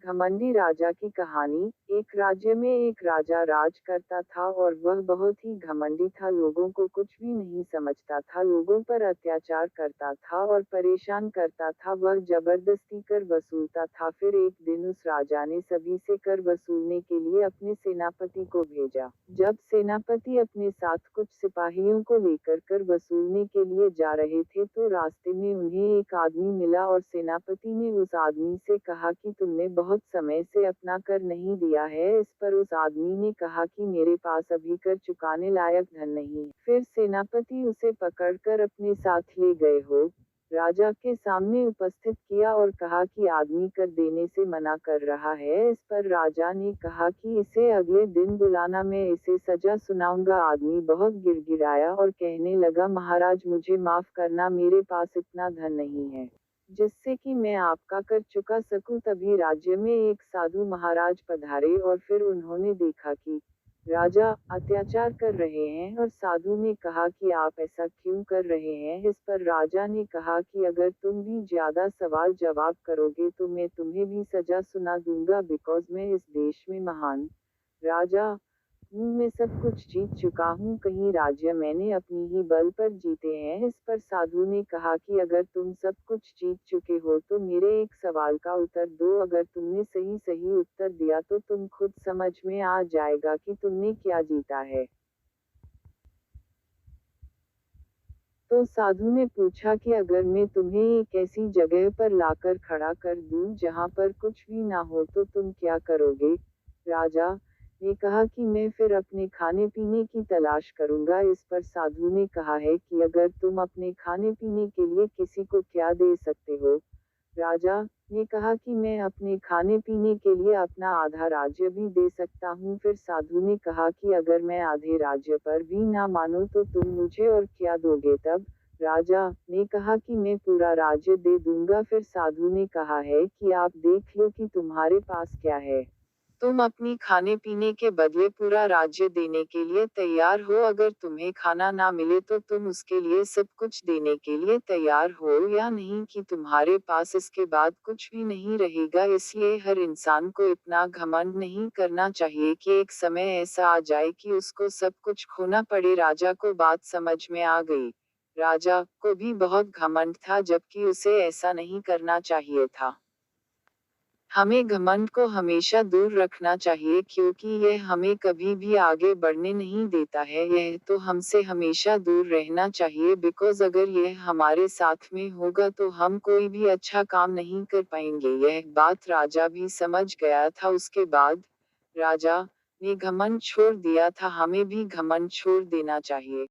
घमंडी राजा की कहानी। एक राज्य में एक राजा राज करता था और वह बहुत ही घमंडी था। लोगों को कुछ भी नहीं समझता था, लोगों पर अत्याचार करता था और परेशान करता था। वह जबरदस्ती कर वसूलता था। फिर एक दिन उस राजा ने सभी से कर वसूलने के लिए अपने सेनापति को भेजा। जब सेनापति अपने साथ कुछ सिपाहियों को लेकर कर वसूलने के लिए जा रहे थे तो रास्ते में उन्हें एक आदमी मिला और सेनापति ने उस आदमी से कहा कि तुमने बहुत समय से अपना कर नहीं दिया है। इस पर उस आदमी ने कहा कि मेरे पास अभी कर चुकाने लायक धन नहीं है। फिर सेनापति उसे पकड़कर अपने साथ ले गए हो, राजा के सामने उपस्थित किया और कहा कि आदमी कर देने से मना कर रहा है। इस पर राजा ने कहा कि इसे अगले दिन बुलाना, मैं इसे सजा सुनाऊंगा। आदमी बहुत गिड़गिड़ाया और कहने लगा, महाराज मुझे माफ करना, मेरे पास इतना धन नहीं है जिससे कि मैं आपका कर चुका सकूं। तभी राज्य में एक साधु महाराज पधारे और फिर उन्होंने देखा कि राजा अत्याचार कर रहे हैं और साधु ने कहा कि आप ऐसा क्यों कर रहे हैं। इस पर राजा ने कहा कि अगर तुम भी ज्यादा सवाल जवाब करोगे तो मैं तुम्हें भी सजा सुना दूंगा, बिकॉज मैं इस देश में महान राजा हूँ, मैं सब कुछ जीत चुका हूँ। कहीं राज्य मैंने अपनी ही बल पर जीते हैं। इस पर साधु ने कहा कि अगर तुम सब कुछ जीत चुके हो तो मेरे एक सवाल का उत्तर दो। अगर तुमने सही सही उत्तर दिया तो तुम खुद समझ में आ जाएगा कि तुमने क्या जीता है। तो साधु ने पूछा कि अगर मैं तुम्हें एक ऐसी जगह पर लाकर खड़ा कर दूं जहां पर कुछ भी ना हो तो तुम क्या करोगे। राजा ने कहा कि मैं फिर अपने खाने पीने की तलाश करूंगा। इस पर साधु ने कहा है कि अगर तुम अपने खाने पीने के लिए किसी को क्या दे सकते हो। राजा ने कहा कि मैं अपने खाने पीने के लिए अपना आधा राज्य भी दे सकता हूँ। फिर साधु ने कहा कि अगर मैं आधे राज्य पर भी ना मानूं तो तुम मुझे और क्या दोगे। तब राजा ने कहा कि मैं पूरा राज्य दे दूंगा। फिर साधु ने कहा है कि आप देख लो कि तुम्हारे पास क्या है। तुम अपनी खाने पीने के बदले पूरा राज्य देने के लिए तैयार हो। अगर तुम्हें खाना ना मिले तो तुम उसके लिए सब कुछ देने के लिए तैयार हो या नहीं कि तुम्हारे पास इसके बाद कुछ भी नहीं रहेगा। इसलिए हर इंसान को इतना घमंड नहीं करना चाहिए कि एक समय ऐसा आ जाए कि उसको सब कुछ खोना पड़े। राजा को बात समझ में आ गई। राजा को भी बहुत घमंड था, जबकि उसे ऐसा नहीं करना चाहिए था। हमें घमंड को हमेशा दूर रखना चाहिए क्योंकि यह हमें कभी भी आगे बढ़ने नहीं देता है। यह तो हमसे हमेशा दूर रहना चाहिए, बिकॉज अगर यह हमारे साथ में होगा तो हम कोई भी अच्छा काम नहीं कर पाएंगे। यह बात राजा भी समझ गया था। उसके बाद राजा ने घमंड छोड़ दिया था। हमें भी घमंड छोड़ देना चाहिए।